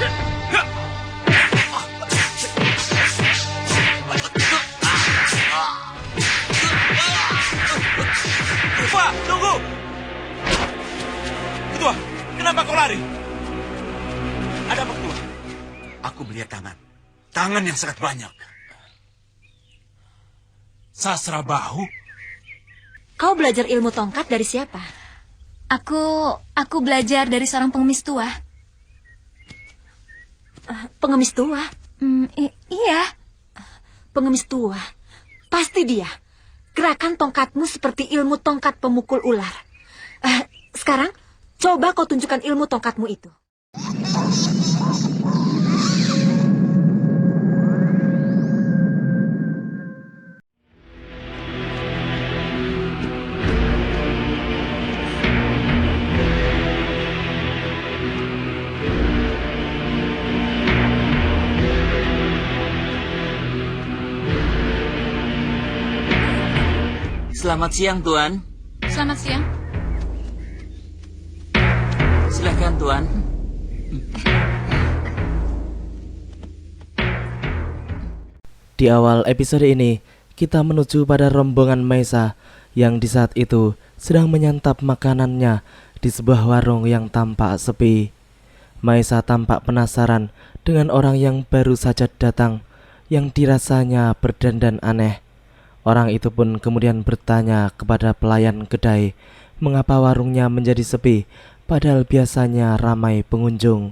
Ketua, tunggu! Ketua, kenapa kau lari? Ada apa, Ketua? Aku melihat tangan. Tangan yang sangat banyak. Sasra Bahu? Kau belajar ilmu tongkat dari siapa? Aku belajar dari seorang pengemis tua. Pengemis tua? Iya. Pengemis tua. Pasti dia. Gerakan tongkatmu seperti ilmu tongkat pemukul ular. Sekarang, coba kau tunjukkan ilmu tongkatmu itu. Selamat siang, Tuan. Selamat siang. Silakan, Tuan. Di awal episode ini, kita menuju pada rombongan Maisa yang di saat itu sedang menyantap makanannya di sebuah warung yang tampak sepi. Maisa tampak penasaran dengan orang yang baru saja datang, yang dirasanya berdandan aneh. Orang itu pun kemudian bertanya kepada pelayan kedai mengapa warungnya menjadi sepi, padahal biasanya ramai pengunjung.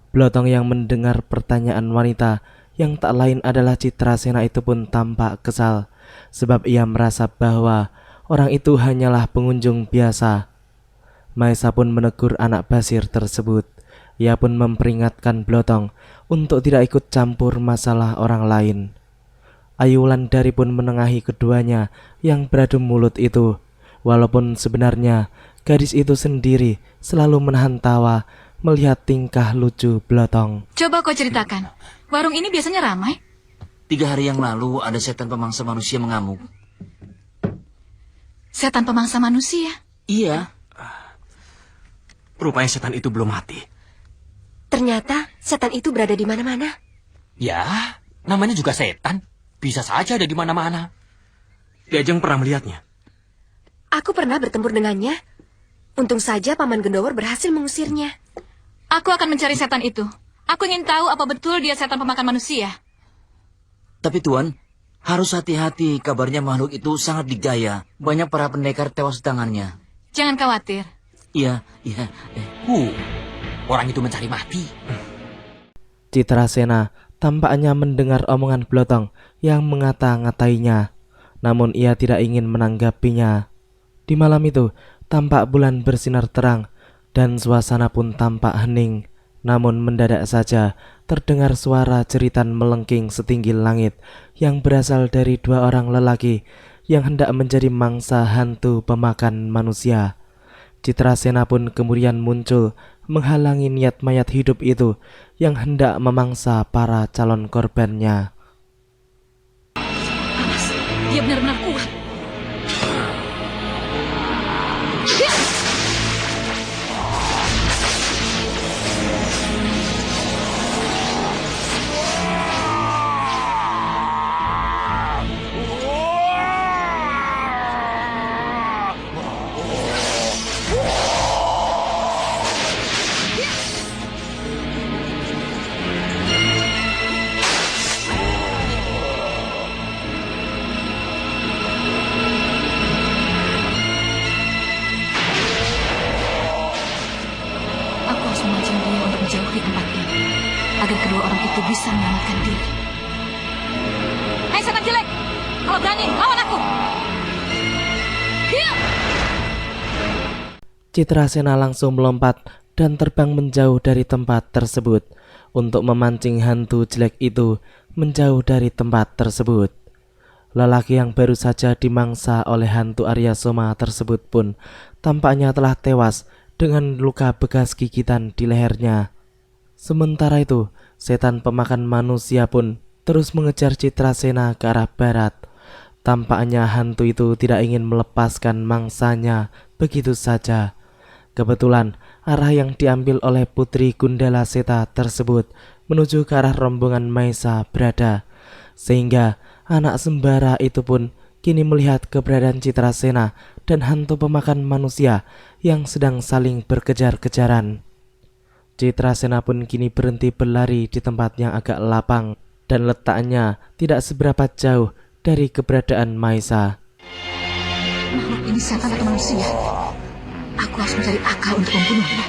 Blotong yang mendengar pertanyaan wanita yang tak lain adalah Citrasena itu pun tampak kesal, sebab ia merasa bahwa orang itu hanyalah pengunjung biasa. Maisa pun menegur anak basir tersebut. Ia pun memperingatkan Blotong untuk tidak ikut campur masalah orang lain. Ayu Wulandari pun menengahi keduanya yang beradu mulut itu. Walaupun sebenarnya gadis itu sendiri selalu menahan tawa melihat tingkah lucu Blotong. Coba kau ceritakan, warung ini biasanya ramai? 3 hari yang lalu ada setan pemangsa manusia mengamuk. Setan pemangsa manusia? Iya. Rupanya setan itu belum mati. Ternyata setan itu berada di mana-mana. Ya, namanya juga setan. Bisa saja ada di mana-mana. Ki Ajeng pernah melihatnya. Aku pernah bertempur dengannya. Untung saja Paman Gendowor berhasil mengusirnya. Aku akan mencari setan itu. Aku ingin tahu apa betul dia setan pemakan manusia. Tapi Tuan, harus hati-hati, kabarnya makhluk itu sangat digaya. Banyak para pendekar tewas di tangannya. Jangan khawatir. Iya. Orang itu mencari mati. Citrasena tampaknya mendengar omongan Blotong yang mengata-ngatainya, namun ia tidak ingin menanggapinya. Di malam itu, tampak bulan bersinar terang, dan suasana pun tampak hening. Namun mendadak saja, terdengar suara jeritan melengking setinggi langit, yang berasal dari 2 orang lelaki, yang hendak menjadi mangsa hantu pemakan manusia. Citrasena pun kemudian muncul, menghalangi niat mayat hidup itu yang hendak memangsa para calon korbannya. Awas, dia benar-benar kuat. Menjauhi tempat ini agar kedua orang itu bisa menyelamatkan diri. Hei setan jelek, kalau berani lawan aku. Hiu! Citrasena langsung melompat dan terbang menjauh dari tempat tersebut untuk memancing hantu jelek itu menjauh dari tempat tersebut. Lelaki yang baru saja dimangsa oleh hantu Arya Soma tersebut pun tampaknya telah tewas dengan luka bekas gigitan di lehernya. Sementara itu, setan pemakan manusia pun terus mengejar Citrasena ke arah barat. Tampaknya hantu itu tidak ingin melepaskan mangsanya begitu saja. Kebetulan arah yang diambil oleh Putri Gundala Seta tersebut menuju ke arah rombongan Maesa berada, sehingga anak sembara itu pun kini melihat keberadaan Citrasena dan hantu pemakan manusia yang sedang saling berkejar-kejaran. Citrasena pun kini berhenti berlari di tempat yang agak lapang dan letaknya tidak seberapa jauh dari keberadaan Maesa. Makhluk ini setan atau manusia? Aku harus mencari akal untuk membunuhnya.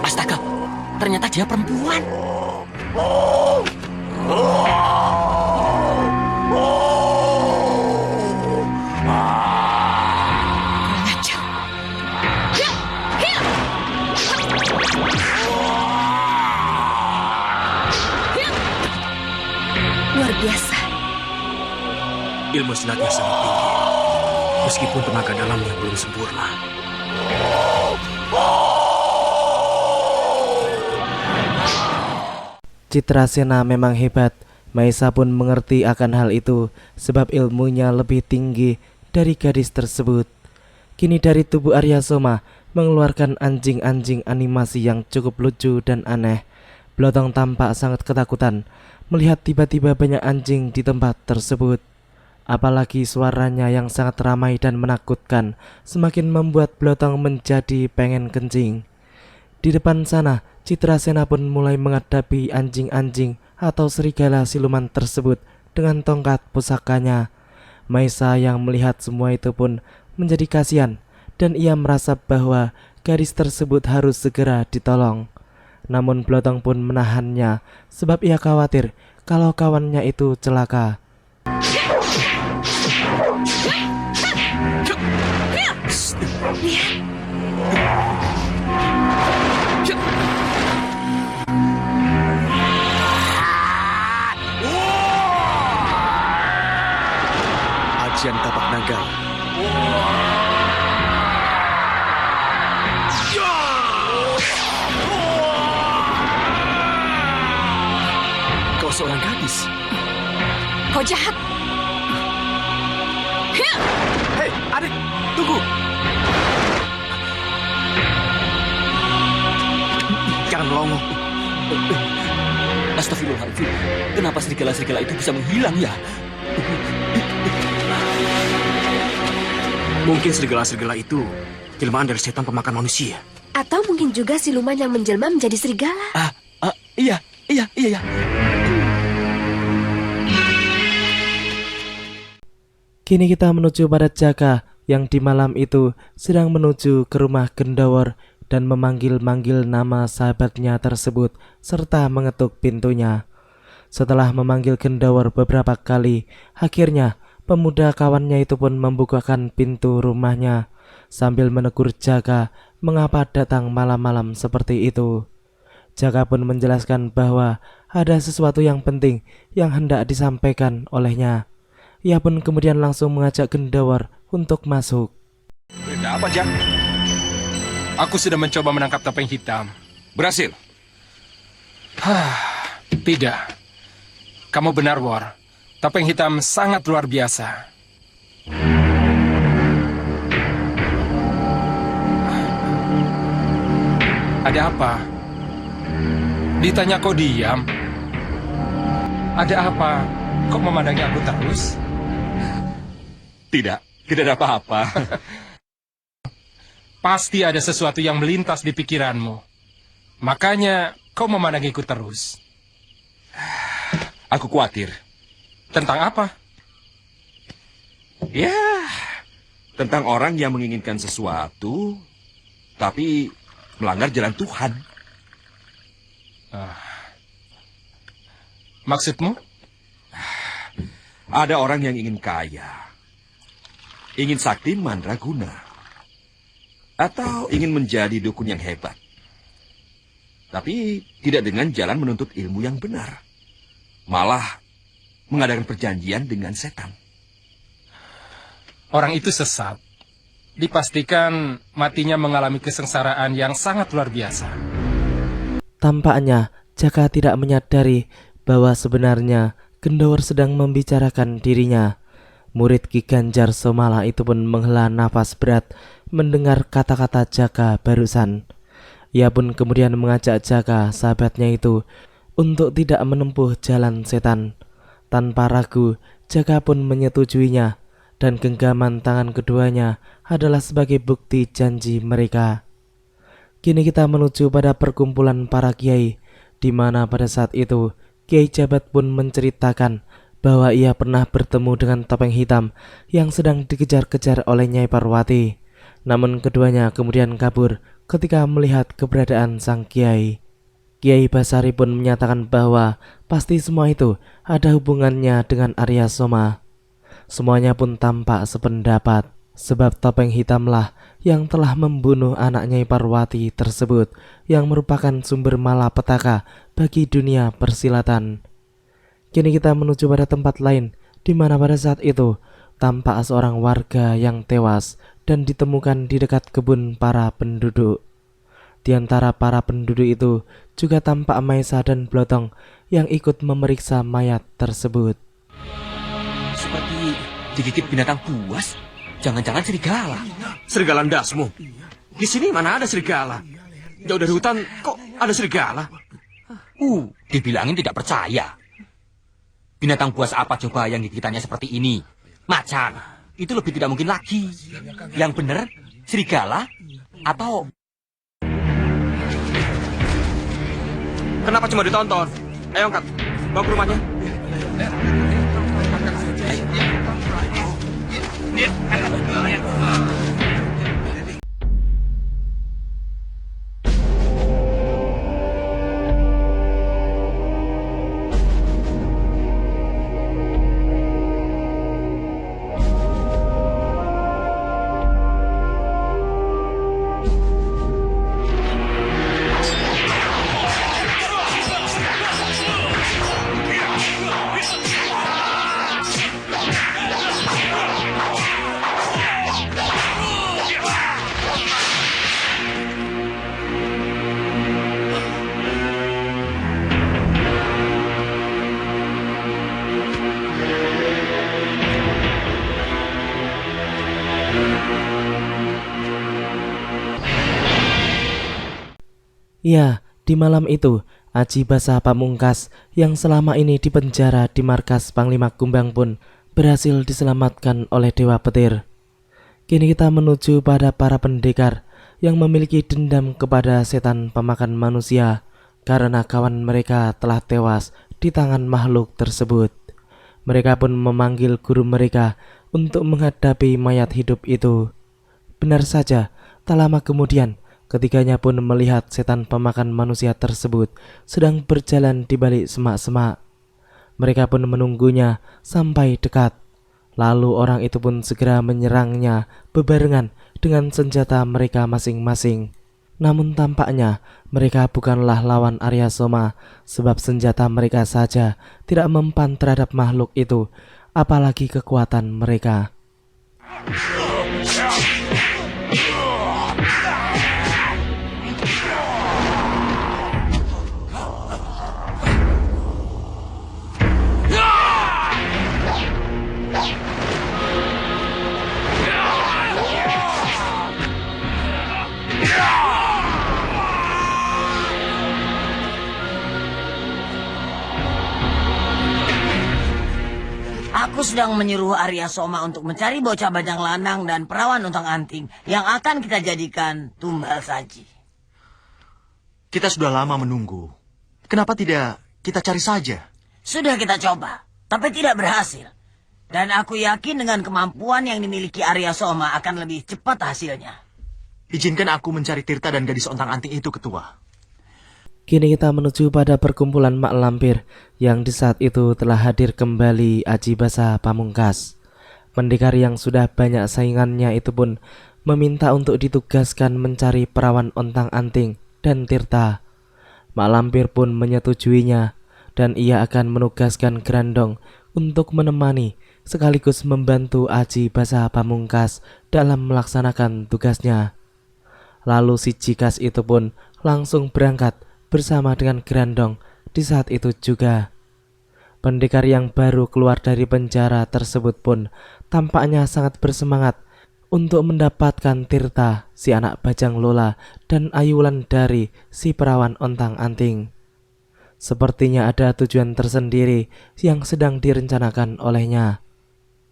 Astaga, ternyata dia perempuan. Luar biasa. Ilmu silatnya sangat tinggi, meskipun tenaga dalamnya belum sempurna. Citrasena memang hebat. Maesa pun mengerti akan hal itu sebab ilmunya lebih tinggi dari gadis tersebut. Kini dari tubuh Arya Soma mengeluarkan anjing-anjing animasi yang cukup lucu dan aneh. Blotong tampak sangat ketakutan melihat tiba-tiba banyak anjing di tempat tersebut. Apalagi suaranya yang sangat ramai dan menakutkan semakin membuat Blotong menjadi pengen kencing. Di depan sana, Citrasena pun mulai menghadapi anjing-anjing atau serigala siluman tersebut dengan tongkat pusakanya. Maesa yang melihat semua itu pun menjadi kasihan dan ia merasa bahwa gadis tersebut harus segera ditolong. Namun Blotong pun menahannya sebab ia khawatir kalau kawannya itu celaka. Ajian tapak naga. Kau seorang gadis. Kau jahat. Hei, adik, tunggu. Jangan melongo. Astagfirullahaladzim. Kenapa serigala-serigala itu bisa menghilang ya? Mungkin serigala-serigala itu jelmaan dari setan pemakan manusia. Atau mungkin juga siluman yang menjelma menjadi serigala. Iya. Kini kita menuju pada Jaka yang di malam itu sedang menuju ke rumah Gendawar dan memanggil-manggil nama sahabatnya tersebut serta mengetuk pintunya. Setelah memanggil Gendawar beberapa kali, akhirnya pemuda kawannya itu pun membukakan pintu rumahnya sambil menegur Jaka mengapa datang malam-malam seperti itu. Jaka pun menjelaskan bahwa ada sesuatu yang penting yang hendak disampaikan olehnya. Ia pun kemudian langsung mengajak Gendawar untuk masuk. Berita apa, Jak? Aku sudah mencoba menangkap topeng hitam. Berhasil. Tidak. Kamu benar, War. Topeng hitam sangat luar biasa. Ada apa? Ditanya kau diam. Ada apa? Kok memandangi aku terus? Tidak ada apa-apa. Pasti ada sesuatu yang melintas di pikiranmu. Makanya kau memandangiku terus. Aku khawatir. Tentang apa? Ya, tentang orang yang menginginkan sesuatu, tapi melanggar jalan Tuhan. Maksudmu? Ada orang yang ingin kaya, ingin sakti mandraguna, atau ingin menjadi dukun yang hebat. Tapi tidak dengan jalan menuntut ilmu yang benar. Malah mengadakan perjanjian dengan setan. Orang itu sesat. Dipastikan matinya mengalami kesengsaraan yang sangat luar biasa. Tampaknya Jaka tidak menyadari bahwa sebenarnya Gendawar sedang membicarakan dirinya. Murid Ki Ganjar Somala itu pun menghela nafas berat mendengar kata-kata Jaka barusan. Ia pun kemudian mengajak Jaka, sahabatnya itu, untuk tidak menempuh jalan setan. Tanpa ragu, Jaka pun menyetujuinya, dan genggaman tangan keduanya adalah sebagai bukti janji mereka. Kini kita menuju pada perkumpulan para kiai, di mana pada saat itu Kiai Jabat pun menceritakan bahwa ia pernah bertemu dengan topeng hitam yang sedang dikejar-kejar oleh Nyai Parwati. Namun keduanya kemudian kabur ketika melihat keberadaan sang kiai. Kiai Basari pun menyatakan bahwa pasti semua itu ada hubungannya dengan Arya Soma. Semuanya pun tampak sependapat, sebab topeng hitamlah yang telah membunuh anak Nyai Parwati tersebut, yang merupakan sumber malapetaka bagi dunia persilatan. Kini kita menuju pada tempat lain, di mana pada saat itu tampak seorang warga yang tewas dan ditemukan di dekat kebun para penduduk. Di antara para penduduk itu juga tampak Maisa dan Blotong yang ikut memeriksa mayat tersebut. Seperti digigit binatang buas. Jangan-jangan serigala. Serigala ndasmu. Di sini mana ada serigala? Jauh dari hutan kok ada serigala? Dibilangin tidak percaya. Binatang buas apa coba yang gigitannya seperti ini? Macan. Itu lebih tidak mungkin lagi. Yang benar, serigala atau... Kenapa cuma ditonton? Ayo angkat, bawa ke rumahnya. Ya, di malam itu, Aji Basa Pamungkas yang selama ini dipenjara di markas Panglima Kumbang pun berhasil diselamatkan oleh Dewa Petir. Kini kita menuju pada para pendekar yang memiliki dendam kepada setan pemakan manusia karena kawan mereka telah tewas di tangan makhluk tersebut. Mereka pun memanggil guru mereka untuk menghadapi mayat hidup itu. Benar saja, tak lama kemudian ketiganya pun melihat setan pemakan manusia tersebut sedang berjalan di balik semak-semak. Mereka pun menunggunya sampai dekat. Lalu orang itu pun segera menyerangnya bebarengan dengan senjata mereka masing-masing. Namun tampaknya mereka bukanlah lawan Arya Soma, sebab senjata mereka saja tidak mempan terhadap makhluk itu, apalagi kekuatan mereka. Aku sedang menyuruh Arya Soma untuk mencari bocah bajang lanang dan perawan untang-anting yang akan kita jadikan tumbal saji. Kita sudah lama menunggu. Kenapa tidak kita cari saja? Sudah kita coba, tapi tidak berhasil. Dan aku yakin dengan kemampuan yang dimiliki Arya Soma akan lebih cepat hasilnya. Izinkan aku mencari Tirta dan gadis ontang-anting itu, Ketua. Kini kita menuju pada perkumpulan Mak Lampir yang di saat itu telah hadir kembali Aji Basa Pamungkas. Pendekar yang sudah banyak saingannya itu pun meminta untuk ditugaskan mencari perawan ontang-anting dan Tirta. Mak Lampir pun menyetujuinya, dan ia akan menugaskan Grandong untuk menemani sekaligus membantu Aji Basa Pamungkas dalam melaksanakan tugasnya. Lalu si Cikas itu pun langsung berangkat bersama dengan Grandong di saat itu juga. Pendekar yang baru keluar dari penjara tersebut pun tampaknya sangat bersemangat untuk mendapatkan Tirta, si anak bajang Lola, dan Ayulan dari si perawan ontang-anting. Sepertinya ada tujuan tersendiri yang sedang direncanakan olehnya.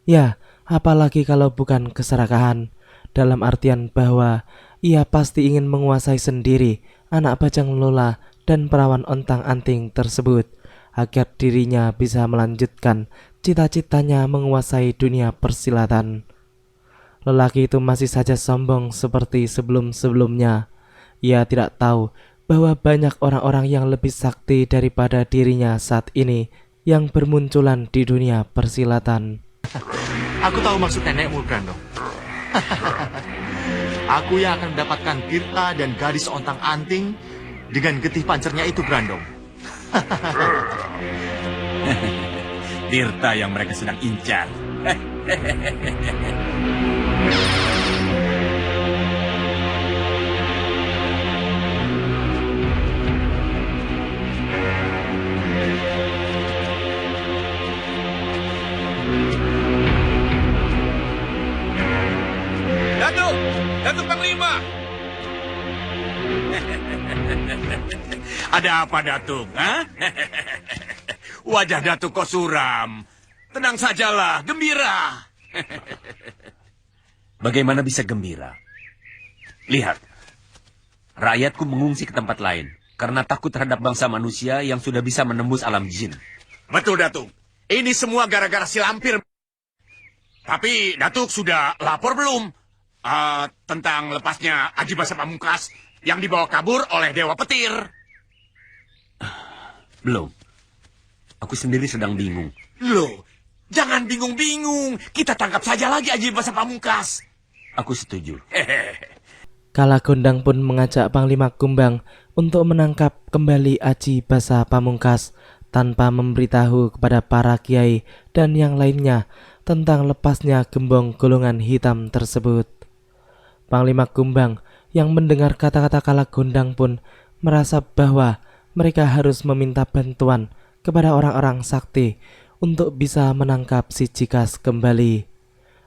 Ya, apalagi kalau bukan keserakahan, dalam artian bahwa ia pasti ingin menguasai sendiri anak bajang Lola dan perawan ontang-anting tersebut, agar dirinya bisa melanjutkan cita-citanya menguasai dunia persilatan. Lelaki itu masih saja sombong seperti sebelum-sebelumnya. Ia tidak tahu bahwa banyak orang-orang yang lebih sakti daripada dirinya saat ini yang bermunculan di dunia persilatan. Aku tahu maksud nenekmu, Grandong. Aku yang akan mendapatkan Tirta dan gadis ontang-anting dengan getih pancernya itu, Grandong. Tirta yang mereka sedang incar. Datuk Panglima. Ada apa, Datuk? Ha? Wajah Datuk kok suram. Tenang sajalah, gembira. Bagaimana bisa gembira? Lihat, rakyatku mengungsi ke tempat lain karena takut terhadap bangsa manusia yang sudah bisa menembus alam jin. Betul, Datuk. Ini semua gara-gara si Lampir. Tapi Datuk sudah lapor belum tentang lepasnya Aji Basa Pamungkas yang dibawa kabur oleh Dewa Petir? Belum. Aku sendiri sedang bingung. Loh, jangan bingung-bingung. Kita tangkap saja lagi Aji Basa Pamungkas. Aku setuju. Kala Gondang pun mengajak Panglima Kumbang untuk menangkap kembali Aji Basa Pamungkas tanpa memberitahu kepada para kiai dan yang lainnya tentang lepasnya gembong golongan hitam tersebut. Panglima Kumbang yang mendengar kata-kata Kala Gondang pun merasa bahwa mereka harus meminta bantuan kepada orang-orang sakti untuk bisa menangkap si Cikas kembali.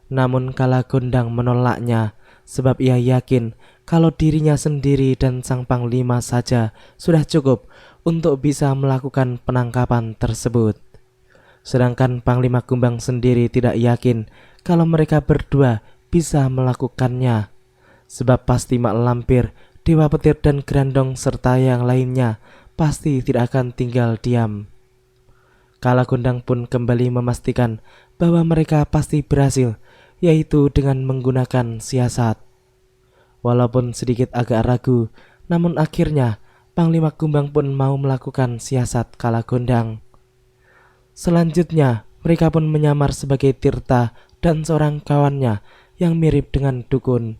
Namun Kala Gondang menolaknya sebab ia yakin kalau dirinya sendiri dan sang panglima saja sudah cukup untuk bisa melakukan penangkapan tersebut. Sedangkan Panglima Kumbang sendiri tidak yakin kalau mereka berdua bisa melakukannya, sebab pasti Mak Lampir, Dewa Petir dan Grandong serta yang lainnya pasti tidak akan tinggal diam. Kala Gondang pun kembali memastikan bahwa mereka pasti berhasil, yaitu dengan menggunakan siasat. Walaupun sedikit agak ragu, namun akhirnya Panglima Kumbang pun mau melakukan siasat Kala Gondang. Selanjutnya, mereka pun menyamar sebagai Tirta dan seorang kawannya yang mirip dengan dukun.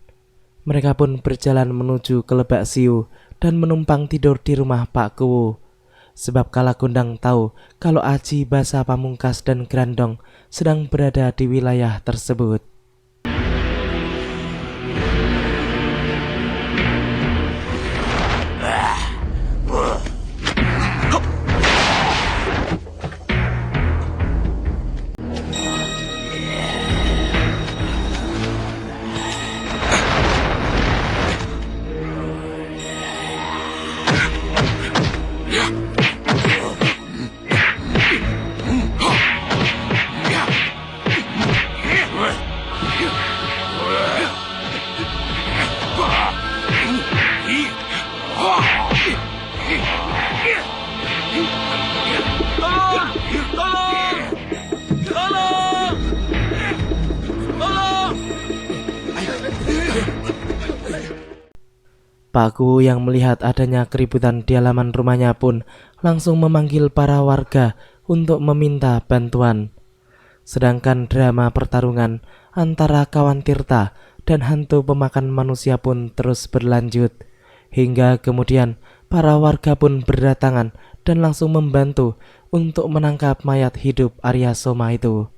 Mereka pun berjalan menuju ke Lebak Siu dan menumpang tidur di rumah Pak Kuwu. Sebab Kala Gondang tahu kalau Aji Basa Pamungkas dan Grandong sedang berada di wilayah tersebut. Pak Kuwu yang melihat adanya keributan di halaman rumahnya pun langsung memanggil para warga untuk meminta bantuan. Sedangkan drama pertarungan antara kawan Tirta dan hantu pemakan manusia pun terus berlanjut, hingga kemudian para warga pun berdatangan dan langsung membantu untuk menangkap mayat hidup Arya Soma itu.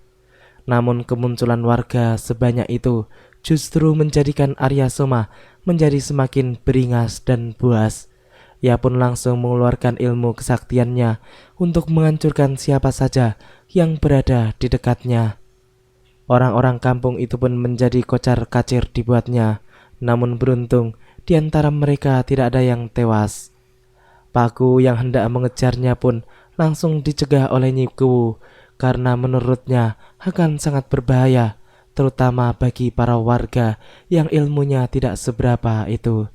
Namun kemunculan warga sebanyak itu justru menjadikan Arya Soma menjadi semakin beringas dan buas. Ia pun langsung mengeluarkan ilmu kesaktiannya untuk menghancurkan siapa saja yang berada di dekatnya. Orang-orang kampung itu pun menjadi kocar-kacir dibuatnya, namun beruntung di antara mereka tidak ada yang tewas. Paku yang hendak mengejarnya pun langsung dicegah oleh Nyi Kuwu karena menurutnya akan sangat berbahaya, terutama bagi para warga yang ilmunya tidak seberapa itu.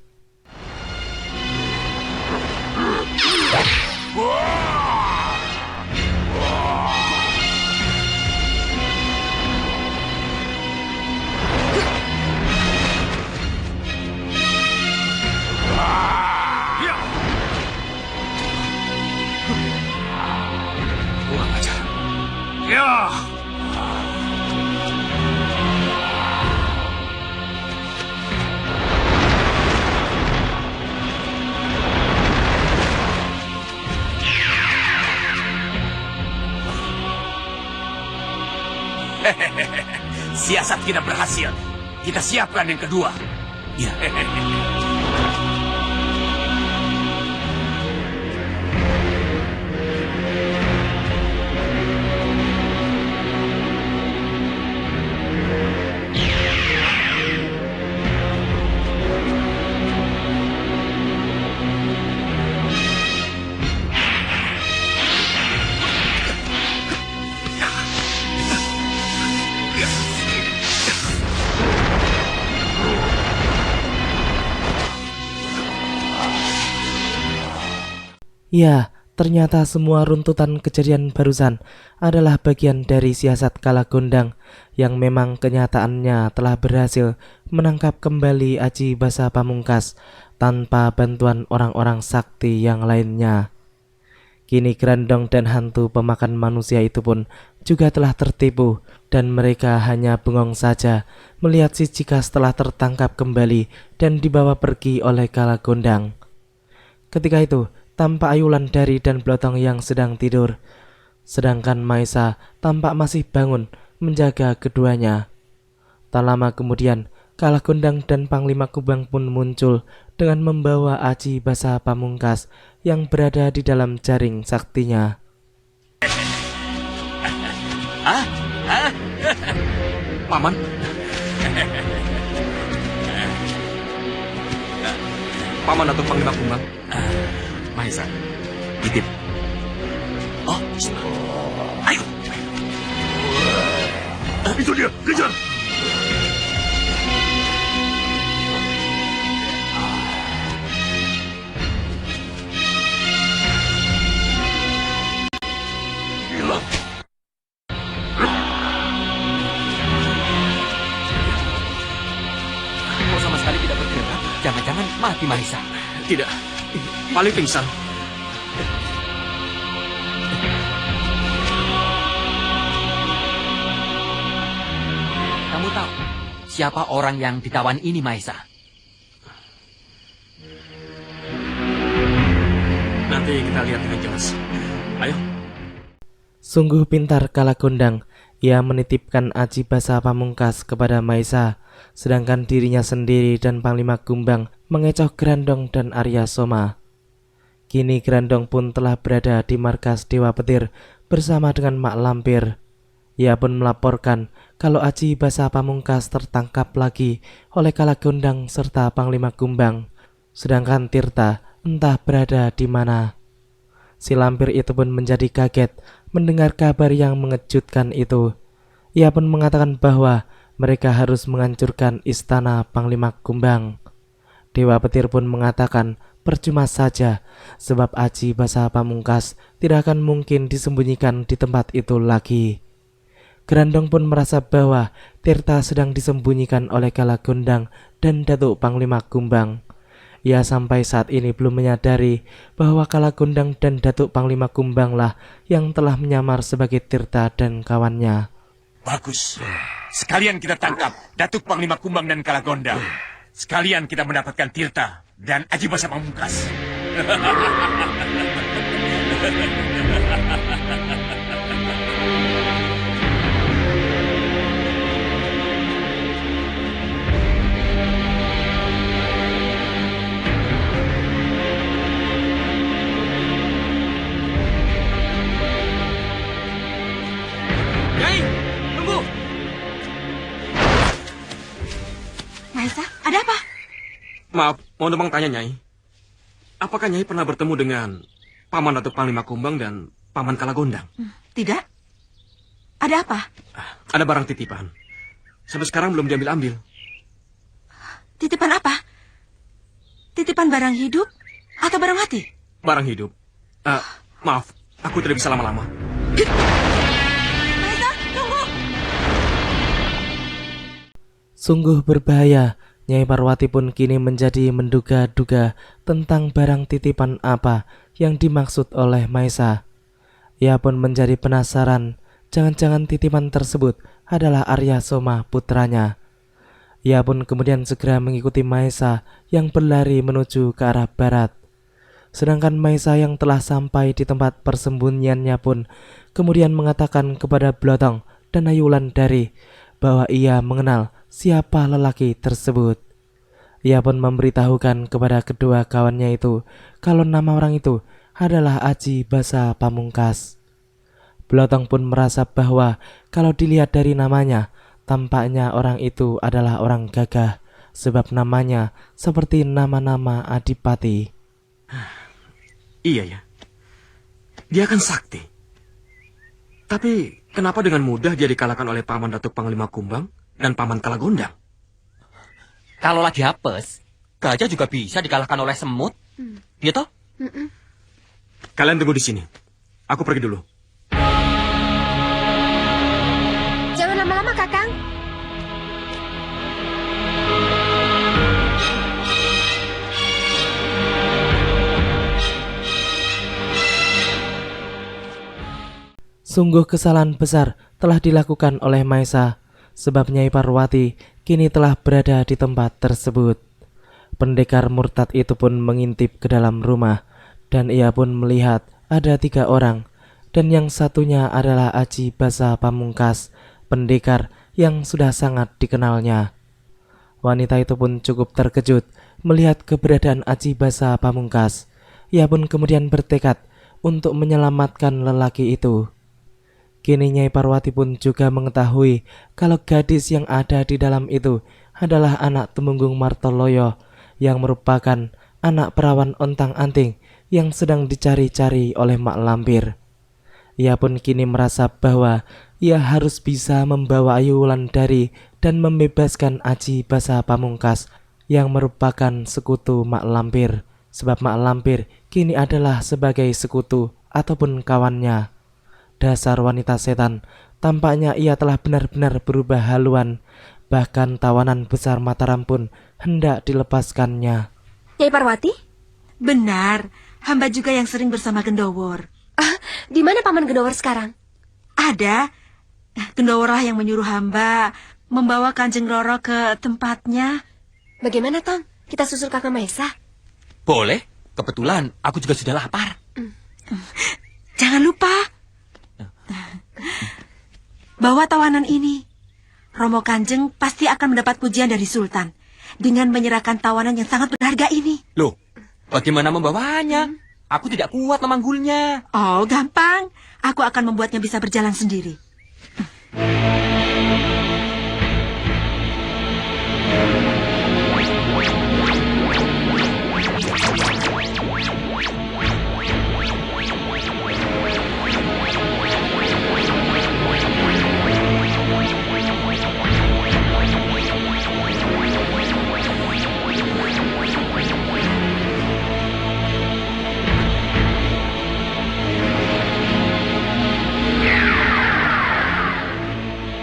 Siasat kita berhasil. Kita siapkan yang kedua. Ya. Ya, ternyata semua runtutan kejadian barusan adalah bagian dari siasat Kalagondang yang memang kenyataannya telah berhasil menangkap kembali Aji Basa Pamungkas tanpa bantuan orang-orang sakti yang lainnya. Kini Grandong dan hantu pemakan manusia itu pun juga telah tertipu dan mereka hanya bengong saja melihat si Cikas telah tertangkap kembali dan dibawa pergi oleh Kalagondang. Ketika itu, tampak Ayulan Dari dan Blotong yang sedang tidur, sedangkan Maesa tampak masih bangun menjaga keduanya. Tak lama kemudian, Kalagondang dan Panglima Kumbang pun muncul dengan membawa Aji Basa Pamungkas yang berada di dalam jaring saktinya. Paman. Paman atau Panglima Kumbang? Maesa, titip. Oh, ayo. Itu dia, kejar. Gila. Kok sama sekali tidak bergerak? Jangan-jangan mati Mahesa. Tidak, paling pingsan. Kamu tahu siapa orang yang ditawan ini, Mahesa? Nanti kita lihat dengan jelas. Ayo. Sungguh pintar Kalagondang. Ia menitipkan Aji Basa Pamungkas kepada Maesa, sedangkan dirinya sendiri dan Panglima Kumbang mengecoh Grandong dan Arya Soma. Kini Grandong pun telah berada di markas Dewa Petir bersama dengan Mak Lampir. Ia pun melaporkan kalau Aji Basa Pamungkas tertangkap lagi oleh Kalagondang serta Panglima Kumbang, sedangkan Tirta entah berada di mana. Si Lampir itu pun menjadi kaget mendengar kabar yang mengejutkan itu. Ia pun mengatakan bahwa mereka harus menghancurkan istana Panglima Kumbang. Dewa Petir pun mengatakan percuma saja, sebab Aji Basa Pamungkas tidak akan mungkin disembunyikan di tempat itu lagi. Grandong pun merasa bahwa Tirta sedang disembunyikan oleh Kalagondang dan Datuk Panglima Kumbang. Ia sampai saat ini belum menyadari bahwa Kalagondang dan Datuk Panglima Kumbang lah yang telah menyamar sebagai Tirta dan kawannya. Bagus. Sekalian kita tangkap Datuk Panglima Kumbang dan Kalagondang. Sekalian kita mendapatkan Tirta dan Aji Basa Pamungkas. Nyai, tunggu. Maisa, ada apa? Maaf, mau numpang tanya, Nyai. Apakah Nyai pernah bertemu dengan Paman Datuk Panglima Kumbang dan Paman Kalagondang? Tidak. Ada apa? Ada barang titipan. Sampai sekarang belum diambil-ambil. Titipan apa? Titipan barang hidup atau barang mati? Barang hidup. Maaf, aku tidak bisa lama-lama. Maisa, tunggu. Sungguh berbahaya. Nyai Parwati pun kini menjadi menduga-duga tentang barang titipan apa yang dimaksud oleh Maisa. Ia pun menjadi penasaran, jangan-jangan titipan tersebut adalah Arya Soma putranya. Ia pun kemudian segera mengikuti Maisa yang berlari menuju ke arah barat. Sedangkan Maisa yang telah sampai di tempat persembunyiannya pun kemudian mengatakan kepada Blotong dan Ayu Wulandari bahwa ia mengenal siapa lelaki tersebut. Ia pun memberitahukan kepada kedua kawannya itu kalau nama orang itu adalah Aji Basa Pamungkas. Blotong pun merasa bahwa kalau dilihat dari namanya, tampaknya orang itu adalah orang gagah, sebab namanya seperti nama-nama adipati. Iya ya. Dia kan sakti. Tapi kenapa dengan mudah dia dikalahkan oleh Paman Datuk Panglima Kumbang dan Paman Kalagondang? Kalau lagi apes, gajah juga bisa dikalahkan oleh semut. Iya toh? Kalian tunggu di sini. Aku pergi dulu. Jangan lama-lama, Kakang. Sungguh kesalahan besar telah dilakukan oleh Maisa, sebab Nyai Parwati kini telah berada di tempat tersebut. Pendekar murtad itu pun mengintip ke dalam rumah, dan ia pun melihat ada 3 orang, dan yang satunya adalah Aji Basa Pamungkas, pendekar yang sudah sangat dikenalnya. Wanita itu pun cukup terkejut melihat keberadaan Aji Basa Pamungkas. Ia pun kemudian bertekad untuk menyelamatkan lelaki itu. Kini Nyai Parwati pun juga mengetahui kalau gadis yang ada di dalam itu adalah anak Tumenggung Martoloyo yang merupakan anak perawan ontang-anting yang sedang dicari-cari oleh Mak Lampir. Ia pun kini merasa bahwa ia harus bisa membawa Ayu Wulandari dan membebaskan Aji Basa Pamungkas yang merupakan sekutu Mak Lampir, sebab Mak Lampir kini adalah sebagai sekutu ataupun kawannya. Dasar wanita setan, tampaknya ia telah benar-benar berubah haluan. Bahkan tawanan besar Mataram pun hendak dilepaskannya. Nyai Parwati? Benar, hamba juga yang sering bersama Gendowor. Di mana Paman Gendowor sekarang? Ada. Gendowor lah yang menyuruh hamba membawa Kanjeng Roro ke tempatnya. Bagaimana, Tong? Kita susul Kakak Maisa? Boleh. Kebetulan aku juga sudah lapar. Jangan lupa. Bawa tawanan ini. Romo Kanjeng pasti akan mendapat pujian dari Sultan dengan menyerahkan tawanan yang sangat berharga ini. Loh, bagaimana membawanya? Aku tidak kuat memanggulnya. Oh, gampang. Aku akan membuatnya bisa berjalan sendiri.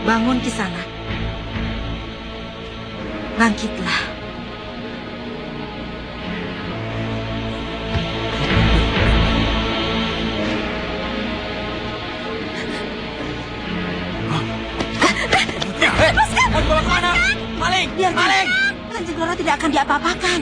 Bangun Kisanak. Bangkitlah. Bawa kemana? Maling! Biar Maling! Kanjeng Roro tidak akan diapa-apakan.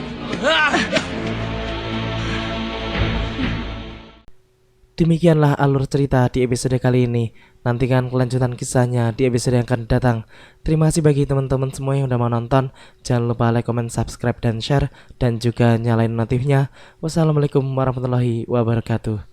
Demikianlah alur cerita di episode kali ini. Nantikan kelanjutan kisahnya di episode yang akan datang. Terima kasih bagi teman-teman semua yang udah mau nonton. Jangan lupa like, comment, subscribe, dan share. Dan juga nyalain notifnya. Wassalamualaikum warahmatullahi wabarakatuh.